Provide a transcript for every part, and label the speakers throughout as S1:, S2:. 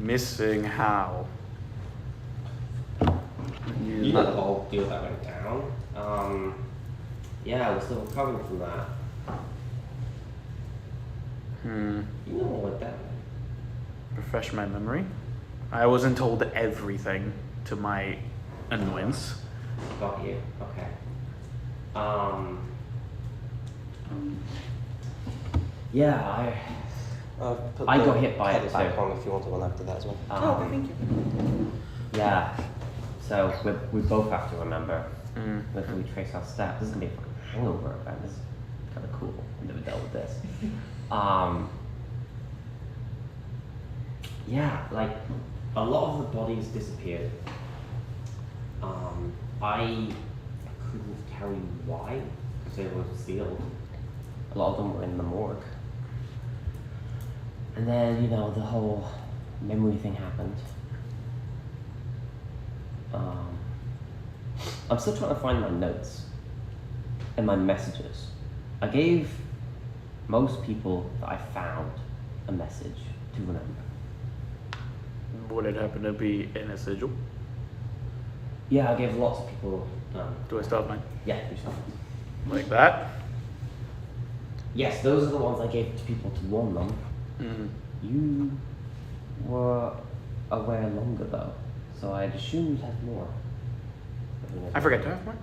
S1: Missing how?
S2: You know the whole deal that went down. Yeah, we're still recovering from that. You know what went down?
S1: Refresh my memory. I wasn't told everything, to my annoyance.
S2: Got you. Okay. Yeah, I got hit by it
S3: back
S2: too.
S3: on if you want to one after that as well.
S4: Oh, thank you.
S2: Yeah. So we both have to remember if we trace our steps. This is gonna be a fucking hangover event. This is kind of cool. I've never dealt with this. Yeah, like a lot of the bodies disappeared. I couldn't tell you why, because they were sealed. A lot of them were in the morgue. And then, you know, the whole memory thing happened. I'm still trying to find my notes and my messages. I gave most people that I found a message to remember.
S1: Would it happen to be in a sigil?
S2: Yeah, I gave lots of people.
S1: Do I still have mine?
S2: Yeah, do so.
S1: Like that?
S2: Yes, those are the ones I gave to people to warn them. You were aware longer though, so I'd assume you'd have more.
S1: I forget to have mine?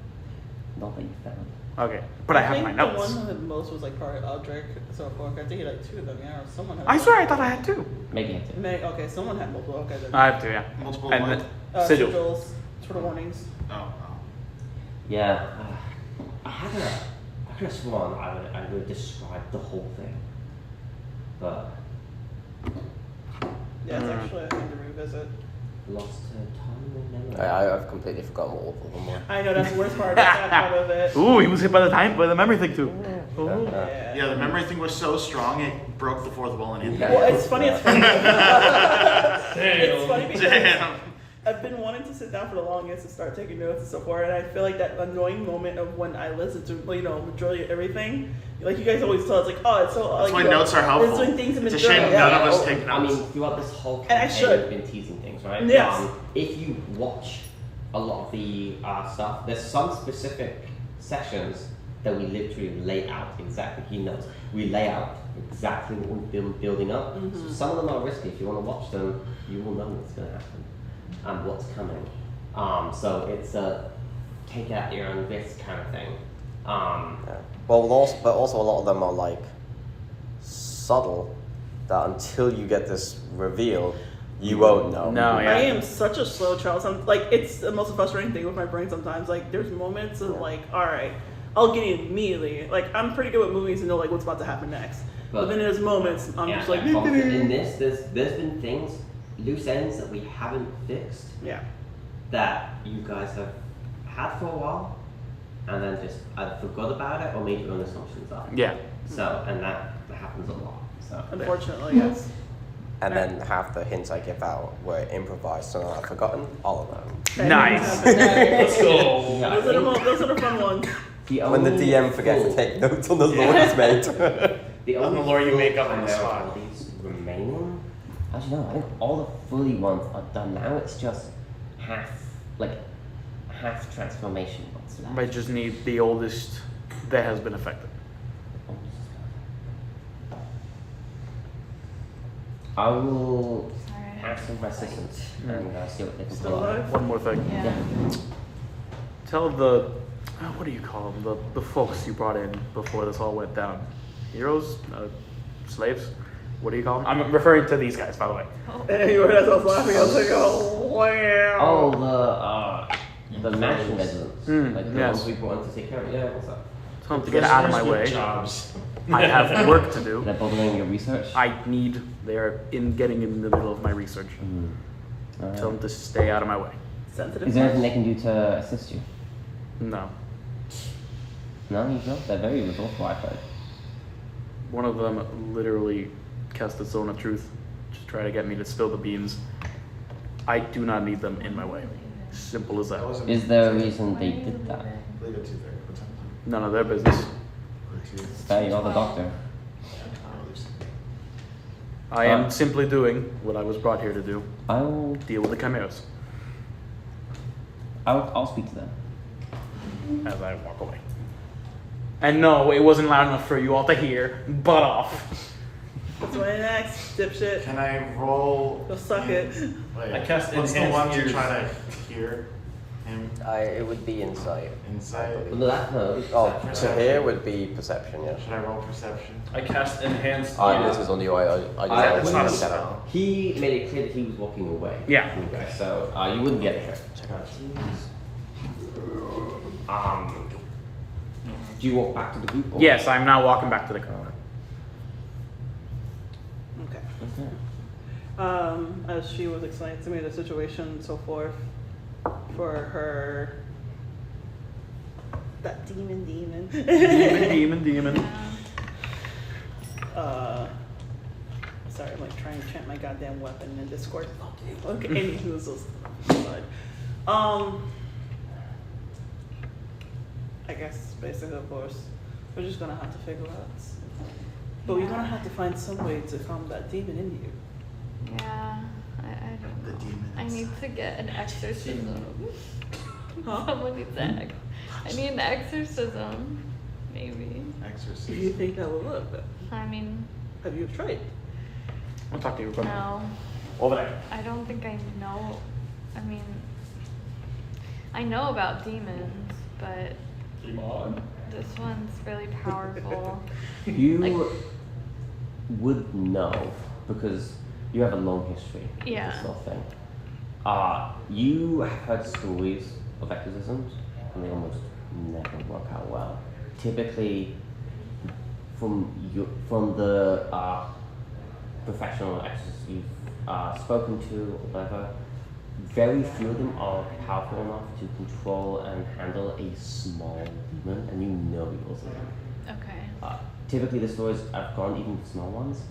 S2: Not that you found.
S1: Okay, but I have my notes.
S4: The one that had most was like probably Aldrich, so I think he had like 2 of them, yeah, or someone had.
S1: I swear I thought I had 2.
S2: Maybe I did.
S4: Okay, someone had multiple, okay then.
S1: I have 2, yeah.
S5: Multiple
S1: and
S5: what?
S1: Sigil.
S4: Sigils, sort of warnings.
S5: Oh.
S2: Yeah, I could have sworn I would describe the whole thing, but
S4: Yeah, it's actually a thing to revisit.
S2: lost to time and memory.
S3: I've completely forgotten what all of them were.
S4: I know, that's the worst part, that's that part of it.
S1: Ooh, he was hit by the memory thing too. Ooh.
S4: Yeah.
S5: Yeah, the memory thing was so strong it broke the fourth wall and
S3: Yeah.
S4: Well, it's funny. It's funny because
S5: Damn.
S4: I've been wanting to sit down for the longest and start taking notes and so forth, and I feel like that annoying moment of when I listen to, majority of everything, like you guys always tell us, like, oh, it's so.
S5: That's
S4: like,
S5: why notes are helpful.
S4: It's doing things in
S5: It's a
S4: majority.
S5: shame
S4: Yeah.
S5: none of us take
S2: I
S5: notes.
S2: mean, throughout this whole
S4: And I
S2: campaign,
S4: should.
S2: we've been teasing things, right?
S4: Yes.
S2: If you watch a lot of the stuff, there's some specific sessions that we literally lay out exactly. He knows. We lay out exactly what we've been building up. So some of them are risky. If you want to watch them, you will know what's going to happen and what's coming. So it's a take it at your own risk kind of thing.
S3: Yeah. But also a lot of them are like subtle that until you get this reveal, you won't know.
S1: No, yeah.
S4: I am such a slow child. It's the most frustrating thing with my brain sometimes. Like, there's moments of like, all right, I'll get it immediately. Like, I'm pretty good with movies and know like what's about to happen next. But then there's moments I'm just like,
S2: in this, there's been things, loose ends that we haven't fixed.
S4: Yeah.
S2: That you guys have had for a while, and then just either forgot about it or made your own assumptions up.
S1: Yeah.
S2: So, and that happens a lot. So,
S4: Unfortunately, yes.
S3: And then half the hints I give out were improvised, so I've forgotten all of them.
S1: Nice.
S4: Let's
S1: go.
S2: Yeah,
S4: Those are the fun ones.
S3: When the DM forgets to take notes on the lore he's made.
S2: The only
S1: the lore you make up on the
S2: full
S1: spot.
S2: bodies remaining. Actually, no. I think all the fully ones are done now. It's just half transformation ones left.
S1: I just need the oldest that has been affected.
S2: I will ask some of my assistants and see what they can
S4: Still
S2: pull
S4: alive?
S2: out.
S1: One more thing.
S2: Yeah.
S1: Tell the, what do you call them? The folks you brought in before this all went down. Heroes? Slaves? What do you call them? I'm referring to these guys, by the way.
S4: As I was laughing, I was like, oh, wow.
S2: Oh, the mansion residents. Like the
S1: yes.
S2: ones we brought in to take care of. Yeah, what's up?
S1: Tell them to get out of my way.
S5: Jobs.
S1: I have work to do.
S2: They're bothering your research?
S1: They're getting in the middle of my research. Tell them to stay out of my way.
S4: Sensitive.
S2: Is there anything they can do to assist you?
S1: No.
S2: No, you don't? They're very resourceful, I've heard.
S1: One of them literally cast its own of truth to try to get me to spill the beans. I do not need them in my way. Simple as that.
S2: Is there a reason they did that?
S5: Leave it 2:30. What time?
S1: None of their business.
S2: It's fair, you're the doctor.
S1: I am simply doing what I was brought here to do.
S2: I'll
S1: Deal with the chimeras.
S2: I'll speak to them.
S1: As I walk away. And no, it wasn't loud enough for you all to hear. Butt off.
S4: That's my next, dipshit.
S5: Can I roll?
S4: Go suck it.
S5: Wait,
S6: I cast
S5: what's the
S6: enhanced
S5: one to
S6: ears.
S5: try to hear him
S3: It would be insight.
S5: inside?
S2: No, no.
S3: Oh,
S5: Perception.
S3: to here would be perception, yeah.
S5: Should I roll perception?
S6: I cast enhanced.
S3: This is on you. I just
S5: It's not a
S3: check
S5: spell.
S2: He made it clear that he was walking away.
S1: Yeah.
S2: From you guys, so you wouldn't get it.
S3: out.
S2: Do you walk back to the group? Or?
S1: Yes, I'm now walking back to the car.
S4: Okay.
S2: Okay.
S4: As she was explaining to me the situation and so forth, for her, that demon.
S1: Demon.
S4: Sorry, I'm like trying to chant my goddamn weapon in Discord. Okay, anywho, so I guess basically, of course, we're just gonna have to figure out. But we're gonna have to find some way to calm that demon in you.
S7: Yeah, I don't
S5: The
S7: know.
S5: demons.
S7: I need to get an exorcism.
S4: Huh?
S7: Someone needs an I need an exorcism, maybe.
S4: Do you
S5: Exorcism.
S4: think that will work?
S7: I mean,
S4: Have you tried?
S1: I'll talk to you. Go
S7: no.
S1: over there.
S7: I don't think I know. I mean, I know about demons, but
S6: Demon.
S7: this one's really powerful.
S2: You
S7: Like-
S2: would know because you have a long history
S7: Yeah.
S2: with this sort of thing. You have heard stories of exorcisms, and they almost never work out well. Typically, from the professional exorcists you've spoken to or whatever, very few of them are powerful enough to control and handle a small demon, and you know yours isn't.
S7: Okay.
S2: Typically, the stories I've gone, even the small ones,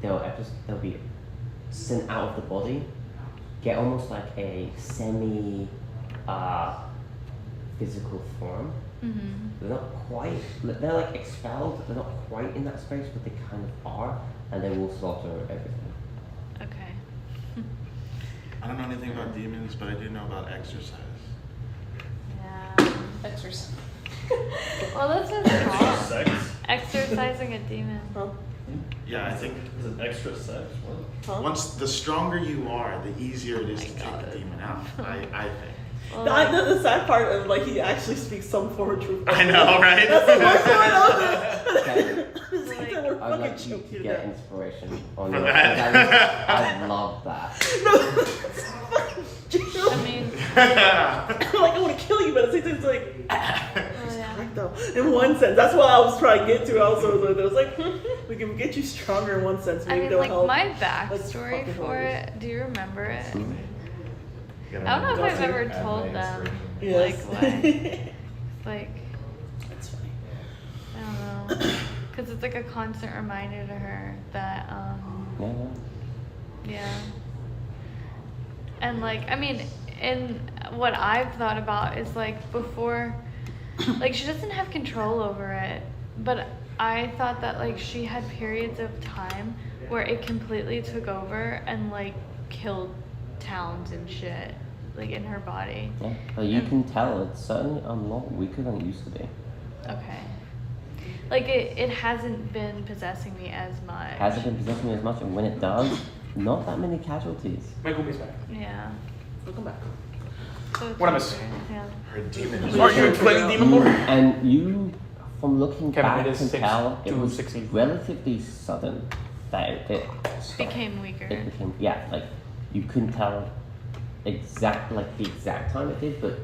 S2: they'll be sent out of the body, get almost like a semi physical form.
S7: Mm-hmm.
S2: They're not quite, they're like expelled, they're not quite in that space, but they kind of are, and they will slaughter everything.
S7: Okay.
S5: I don't know anything about demons, but I do know about exercise.
S7: Yeah.
S8: Exercise.
S7: Well, that's what it's called.
S6: Sex?
S7: Exercising a demon.
S4: Huh?
S5: Yeah, I think
S6: Is it extra sex? What?
S4: Huh?
S5: once the stronger you are, the easier it is to
S7: my
S5: take
S7: God.
S5: the demon out. I think.
S7: Well,
S4: The sad part of like he actually speaks some form of truth.
S5: I know, right?
S4: That's the worst part of
S2: Okay.
S4: it. We're
S2: I'd
S4: fucking
S2: like you
S4: joking
S2: to
S4: to
S2: get
S4: death.
S2: inspiration on
S5: For
S2: your
S5: that?
S2: I love that.
S7: I mean,
S4: Like I want to kill you, but at the same time, it's like
S7: well, yeah.
S4: correct though. In one sense, that's what I was trying to get to. Also, it was like we can get you stronger in one sense.
S7: I
S4: Maybe
S7: mean,
S4: they'll
S7: like
S4: help.
S7: my
S4: That's
S7: backstory
S4: fucking
S7: for it. Do you remember it?
S2: Hmm?
S7: I don't know if I've ever told them.
S4: Yes.
S7: Like why? Like
S4: That's funny.
S7: I don't know, because it's like a constant reminder to her that
S2: Yeah.
S7: yeah. And like, I mean, and what I've thought about is like before, like she doesn't have control over it, but I thought that like she had periods of time where it completely took over and like killed towns and shit, like in her body.
S2: Yeah. But you can tell it's certainly a lot weaker than it used to be.
S7: Okay. Like it hasn't been possessing me as much.
S2: Hasn't been possessing me as much, and when it does, not that many casualties.
S1: My Gumi's back.
S7: Yeah.
S4: Welcome back.
S7: So it's
S1: What I miss?
S7: weird, yeah.
S5: Her demon is.
S1: Are you explaining demon lore?
S2: And you, from looking
S1: Kevin,
S2: back,
S1: it is
S2: can
S1: 6
S2: tell it
S1: to
S2: was
S1: 16.
S2: relatively sudden that it stopped.
S7: Became weaker.
S2: It became, yeah, like you couldn't tell the exact time it did, but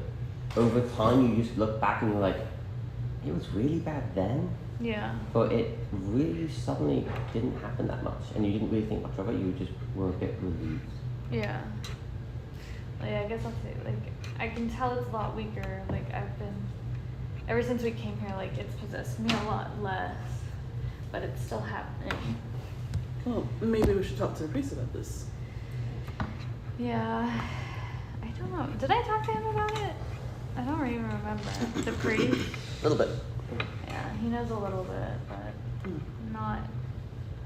S2: over time you just look back and you're like, it was really bad then,
S7: Yeah.
S2: but it really suddenly didn't happen that much, and you didn't really think much of it. You just were a bit relieved.
S7: Yeah. Like, I guess I'll say, like, I can tell it's a lot weaker. Like, I've been, ever since we came here, like, it's possessed me a lot less. But it's still happening.
S4: Well, maybe we should talk to the priest about this.
S7: Yeah. I don't know. Did I talk to him about it? I don't even remember. The priest?
S3: A little bit.
S7: Yeah, he knows a little bit, but not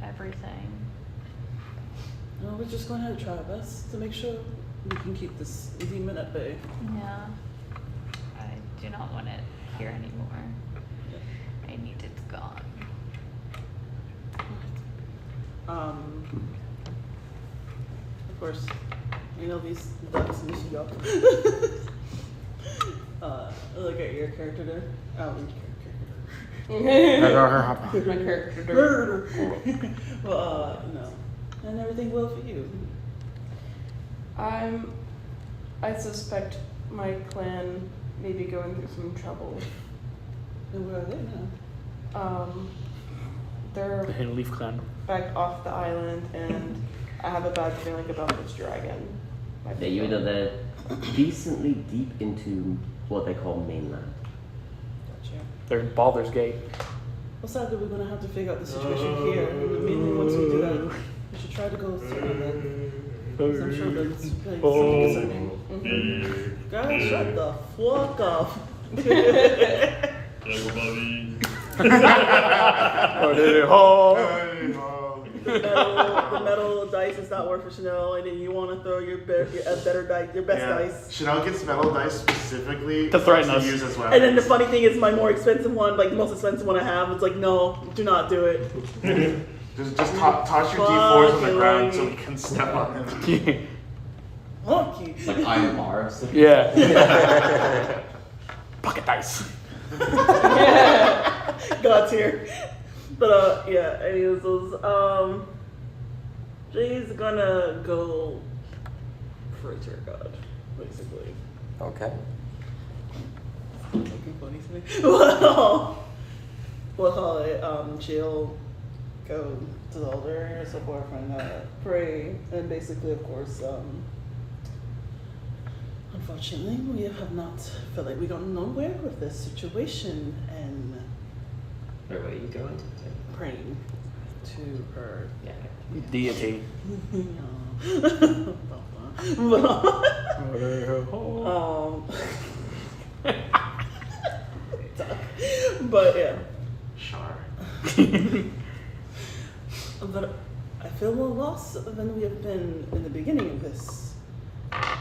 S7: everything.
S4: No, we're just going to try our best to make sure we can keep this demon at bay.
S7: Yeah. I do not want it here anymore. I need it gone.
S4: Of course, you know these ducks miss you up. Look at your character there.
S8: My character.
S4: Well, no. And everything well for you.
S8: I suspect my clan may be going through some trouble.
S4: And where are they now?
S8: They're
S1: The Hidden Leaf Clan.
S8: back off the island, and I have a bad feeling about this dragon.
S2: Yeah, you know they're decently deep into what they call mainland.
S4: Gotcha.
S1: They're in Baldur's Gate.
S4: Well, sadly, we're going to have to figure out the situation here. And mainly once we do that, we should try to go through that. 'Cause I'm sure that's like, something concerning. Guys, shut the fuck up. The metal dice is not worth for Chanel, and then you want to throw your better dice, your best dice.
S5: Chanel gets metal dice specifically
S1: To threaten us.
S5: use as weapons.
S4: And then the funny thing is, my more expensive one, like the most expensive one I have, it's like, no, do not do it.
S5: Just toss your D4s on the
S4: Fucking
S5: ground so
S4: lame.
S5: we can step on them.
S4: Fuck you.
S2: Like iron bars.
S1: Yeah. Pocket dice.
S4: God tier. But yeah, anyways, those Jay's gonna go for a tier god, basically.
S3: Okay.
S4: Looking funny to me. Well, we'll call it she'll go to the altar or so forth and pray, and basically, of course, unfortunately, we have not felt like we got nowhere with this situation, and
S2: Where are you going?
S4: praying to her.
S2: Yeah.
S1: Deity.
S4: But yeah.
S5: Char.
S4: But I feel more lost than we have been in the beginning of this.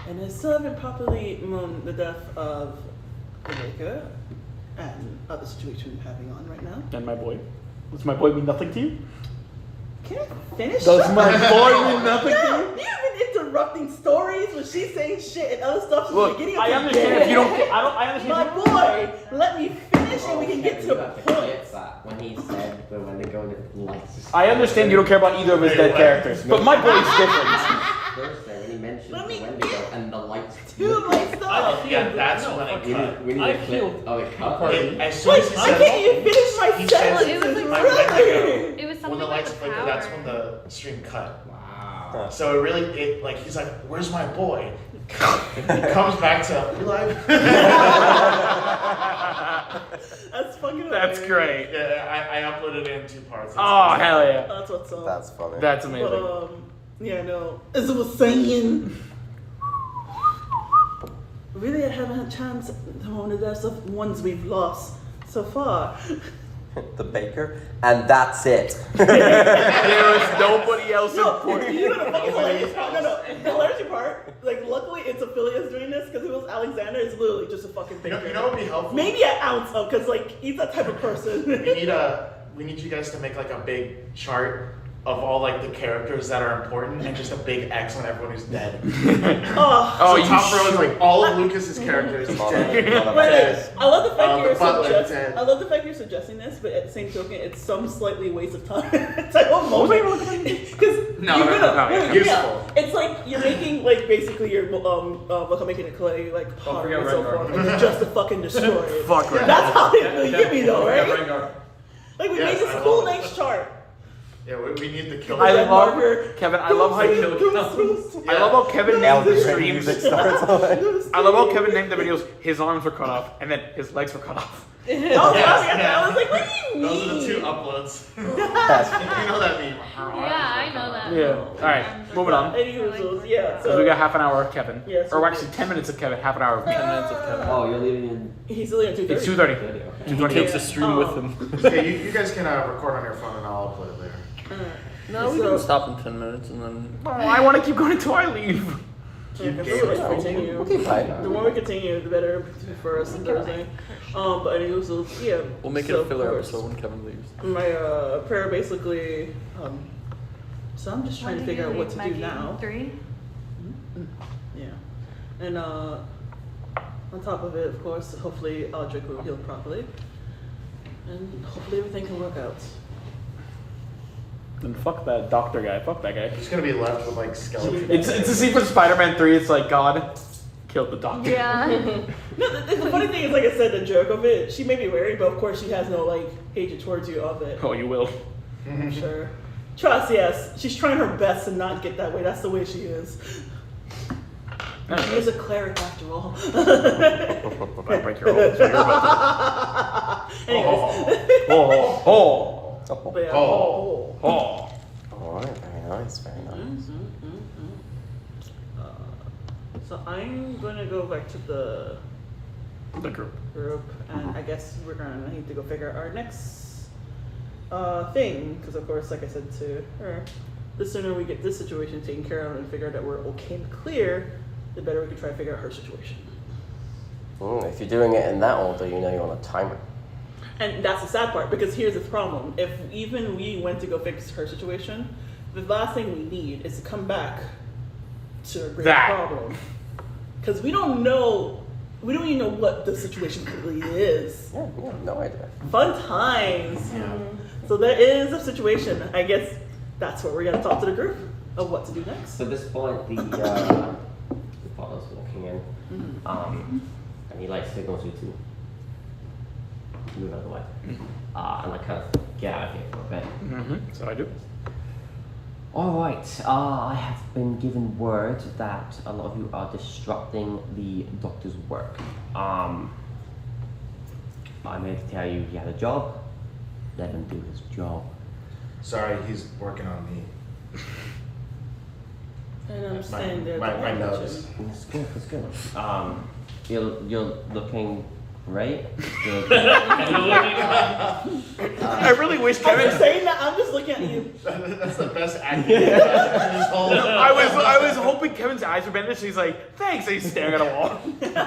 S4: And I still haven't properly mourned the death of the Baker and other situation we're having on right now.
S1: And my boy. Does my boy mean nothing to you?
S4: Can I finish?
S1: Does my boy mean nothing to
S4: No,
S1: you?
S4: you've been interrupting stories when she's saying shit and other stuff. From
S1: Look,
S4: the beginning of
S1: I
S4: the
S1: understand
S4: day.
S1: if you don't. I understand.
S4: My boy, let me finish and we can get to
S2: you
S4: the
S2: have to
S4: point.
S2: get that when he said that when they go into lights.
S1: I understand you don't care about either of his dead characters, but my boy's different.
S2: Thursday when he mentioned
S4: Let
S2: the
S4: me
S2: Wendigo and the lights.
S4: Do my stuff.
S6: Yeah, that's when it
S2: We
S6: cut.
S2: need
S6: I
S2: a clip.
S6: feel
S2: Oh, it cut.
S6: It- as soon
S4: Wait,
S6: as he
S4: I
S6: said
S4: can't even finish my
S5: He said-
S4: sentences.
S7: It was like
S5: my
S4: really?
S7: It was
S5: when
S7: something
S5: the
S7: about
S5: lights
S7: the
S5: flickered,
S7: power.
S5: that's when the stream cut.
S2: Wow.
S5: So it really, like, he's like, "Where's my boy?" He comes back to, "We live."
S4: That's fucking
S1: That's
S4: hilarious.
S1: great.
S5: Yeah, I uploaded it in 2 parts.
S1: Oh hell yeah.
S4: That's what's up.
S3: That's funny.
S1: That's amazing.
S4: But, yeah, no. As I was saying, really, I haven't had a chance to mourn the deaths of ones we've lost so far.
S3: The baker, and that's it.
S1: There was nobody else
S4: No,
S1: important.
S4: you know the fucking hilarious part? No. The hilarious part, like, luckily it's Affiliates doing this, because if it was Alexander, it's literally just a fucking
S5: You
S4: baker.
S5: know what would be helpful?
S4: Maybe an ounce of, because, like, he's that type of person.
S5: We need you guys to make like a big chart of all like the characters that are important and just a big X on everyone who's dead.
S4: Oh,
S1: Oh,
S5: So
S1: you
S5: top row is
S1: should.
S5: like all of Lucas's characters
S3: Lot of-
S5: dead.
S3: lot of
S4: wait,
S3: X's.
S4: I love the fact
S5: The butler dead.
S4: I love the fact you're suggesting this, but at the same token, it's some slightly waste of time type of moment. Because
S5: No,
S1: no,
S5: useful.
S4: it's like you're making like basically you're making a clay like hard
S6: forget
S4: and so
S6: Rengar.
S4: forth, and then just to fucking destroy it.
S1: Fuck right.
S4: That's how it really get me though,
S6: Yeah,
S4: right?
S6: Rengar.
S4: Like we
S5: Yes,
S4: made this
S5: I
S4: cool,
S5: love it.
S4: nice chart.
S5: Yeah, we need the kill.
S1: I
S4: Red
S1: love
S4: marker.
S1: Kevin. I love how you. I love how Kevin named the
S3: Elden Ring
S1: streams.
S3: music starts.
S1: I love how Kevin named the videos. His arms were cut off, and then his legs were cut off.
S4: Oh,
S5: Yes,
S4: yeah. I was like, what do you mean?
S5: Those are the 2 uploads.
S3: That's
S5: You know that meme.
S7: Yeah, I know that.
S1: Yeah. All right, moving on.
S4: Anywho, yeah.
S1: So we got half an hour of Kevin.
S4: Yes,
S1: Or
S4: we
S1: actually 10 minutes of Kevin, half an hour of 10 minutes of Kevin.
S2: Oh, you're leaving in
S4: He's only at 2:30.
S1: It's 2:30.
S2: 30. Okay.
S1: 2:28.
S6: Takes the stream with him.
S5: Okay, you guys can record on your phone and I'll upload it later.
S1: No, we
S4: So-
S1: can stop in 10 minutes and then. Oh, I want to keep going until I leave.
S4: Yeah, 'cause the more we continue,
S3: Okay, fine.
S4: the more we continue, the better for us on Thursday. But anyway, so yeah.
S1: We'll make it
S4: so
S1: a filler
S4: of course,
S1: episode when Kevin leaves.
S4: My prayer basically. So I'm just trying to figure out what to do now.
S7: 3?
S4: Yeah, and on top of it, of course, hopefully Aldrich will heal properly, and hopefully everything can work out.
S1: And fuck that doctor guy. Fuck that guy.
S5: Just gonna be left with like skeletons.
S1: It's a scene from Spider-Man 3. It's like God killed the doctor.
S7: Yeah.
S4: No, the funny thing is, like I said, the joke of it, she may be worried, but of course she has no like hatred towards you of it.
S1: Oh, you will.
S4: I'm sure. Trust, yes. She's trying her best to not get that way. That's the way she is. She is a cleric after all.
S1: I break your hole, so you're about
S4: Anyways.
S1: Oh.
S4: But yeah.
S5: Oh.
S1: Oh.
S3: Alright, very nice, very nice.
S4: So I'm gonna go back to the
S1: The group.
S4: group, and I guess we're gonna need to go figure out our next thing, because of course, like I said to her, the sooner we get this situation taken care of and figure out that we're okay and clear, the better we can try to figure out her situation.
S3: If you're doing it in that order, you know you're on a timer.
S4: And that's the sad part, because here's the problem. If even we went to go fix her situation, the last thing we need is to come back to a greater
S1: That.
S4: problem. Because we don't even know what the situation really is.
S3: Yeah, no idea.
S4: Fun times.
S5: Yeah.
S4: So there is a situation. I guess that's what we're going to talk to the group of what to do next.
S2: So at this point, the father's walking in, and he like signals you to move out of the way, and like kind of get out of here for a bit.
S1: So I do.
S2: All right, I have been given word that a lot of you are disrupting the doctor's work. I'm here to tell you he had a job. Let him do his job.
S5: Sorry, he's working on me.
S4: And I'm
S5: My-
S4: standing there.
S5: my
S4: to watch
S5: nose.
S4: him.
S2: It's good. It's good. You're looking great.
S1: I really wish
S4: I'm
S1: Kevin.
S4: just saying that. I'm just looking at you.
S5: That's the best acting in this whole.
S1: I was hoping Kevin's eyes were bandaged. He's like, thanks. And he's staring at a wall.
S5: Yeah,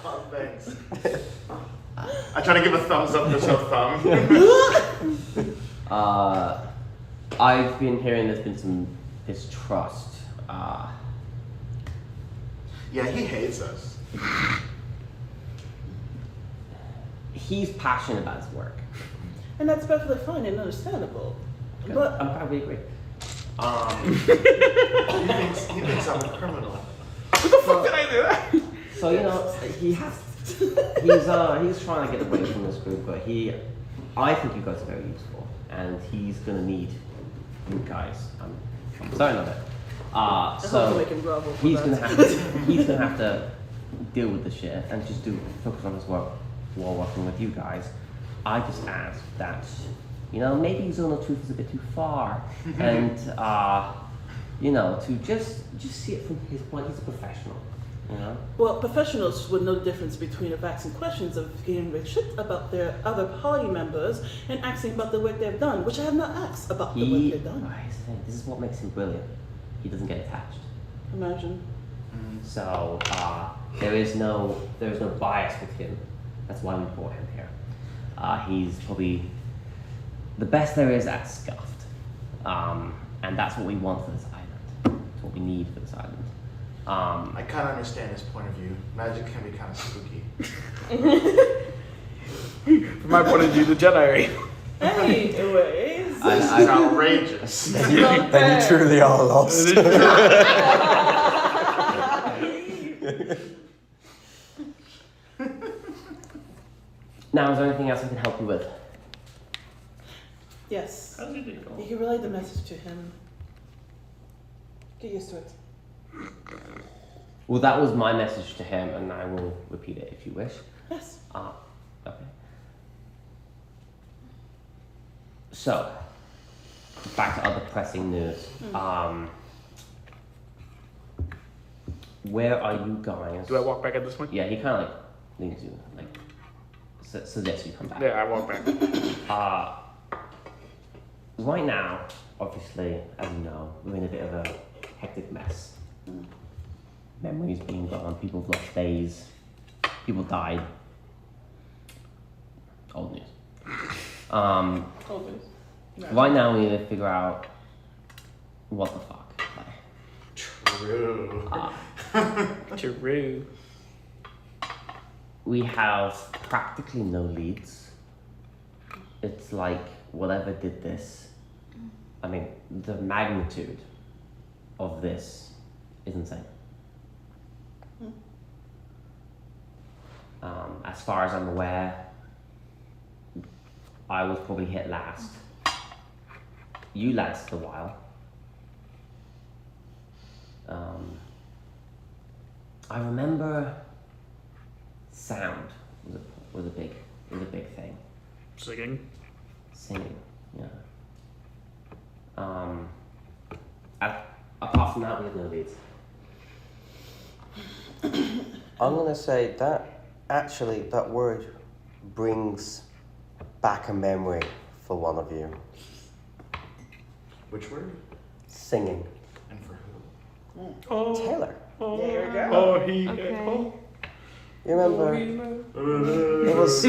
S5: oh, thanks. I try to give a thumbs up to show thumb.
S2: I've been hearing there's been some distrust.
S5: Yeah, he hates us.
S2: He's passionate about his work.
S4: And that's perfectly fine and understandable. But
S2: I'm probably agree.
S5: He thinks I'm a criminal.
S1: What the fuck did I do?
S2: So you know he's trying to get away from this group, but I think you guys are very useful, and he's gonna need you guys. I'm certain of it.
S4: I hope to
S2: So
S4: make him grovel for
S2: he's
S4: that.
S2: gonna have to deal with the shit and just focus on his work while working with you guys. I just ask that, maybe Zone of Truth is a bit too far, and to just see it from his point. He's a professional,
S4: Well, professionals would know the difference between asking questions of giving a shit about their other party members and asking about the work they've done, which I have not asked about the work they've done.
S2: Here's the thing, this is what makes him brilliant. He doesn't get attached.
S4: Imagine.
S2: So there is no bias with him. That's why we brought him here. He's probably the best there is at scuffed, and that's what we want for this island. It's what we need for this island.
S5: I kind of understand his point of view. Magic can be kind of spooky.
S1: From my point of view, the Jedi.
S4: Anyways.
S5: It's outrageous.
S3: Then you truly are lost.
S2: Now, is there anything else I can help you with?
S4: Yes.
S6: How did it go?
S4: You can relay the message to him. Get used to it.
S2: Well, that was my message to him, and I will repeat it if you wish.
S4: Yes.
S2: Okay. So, back to other pressing news. Where are you guys?
S1: Do I walk back at this point?
S2: Yeah, he kind of like leaves you, like suggests you come back.
S1: Yeah, I walk back.
S2: right now, obviously, as you know, we're in a bit of a hectic mess. Memories being gone, people have lost days, people died. Old news.
S8: Always.
S2: Right now, we need to figure out what the fuck.
S5: True.
S1: True.
S2: We have practically no leads. It's like whatever did this. I mean, the magnitude of this is insane. As far as I'm aware, I was probably hit last. You lasted a while. I remember sound was a big thing.
S1: Singing.
S2: Singing, yeah. Apart from that, we have no leads.
S3: I'm gonna say that actually that word brings back a memory for one of you.
S5: Which word?
S3: Singing.
S5: And for who?
S1: Oh.
S3: Taylor.
S4: There we go.
S1: Oh, he.
S7: Okay.
S1: Oh.
S3: You remember? It was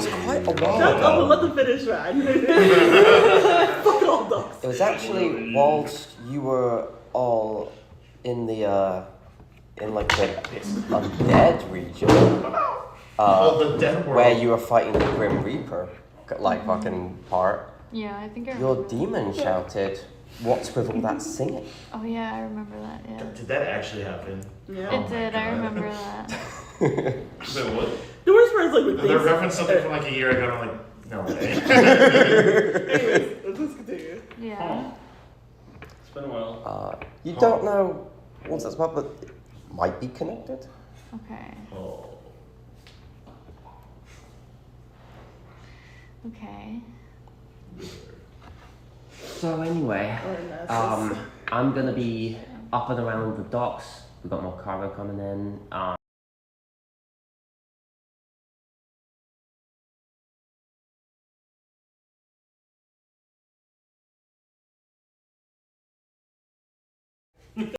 S3: quite a while
S4: Shut up and
S3: ago.
S4: let them finish, man. Fuck all dogs.
S3: It was actually whilst you were all in the in like the undead region,
S5: The dead world.
S3: where you were fighting the Grim Reaper, like fucking part.
S7: Yeah, I think I
S3: Your
S7: remember.
S3: demon shouted, "What's with all that singing?"
S7: Oh yeah, I remember that. Yeah.
S5: Did that actually happen?
S4: Yeah.
S5: Oh
S7: It
S5: my
S7: did. I
S5: God.
S7: remember that.
S6: Wait, what?
S4: The worst part is like with
S5: They
S4: things.
S5: referenced something from like a year ago, and I'm like, no way.
S4: Anyways, let's continue.
S7: Yeah.
S6: It's been a while.
S3: You don't know what that's about, but it might be connected.
S7: Okay.
S6: Oh.
S7: Okay.
S2: So anyway,
S4: Or
S2: I'm gonna be up and around the docks. We've got more cargo coming in.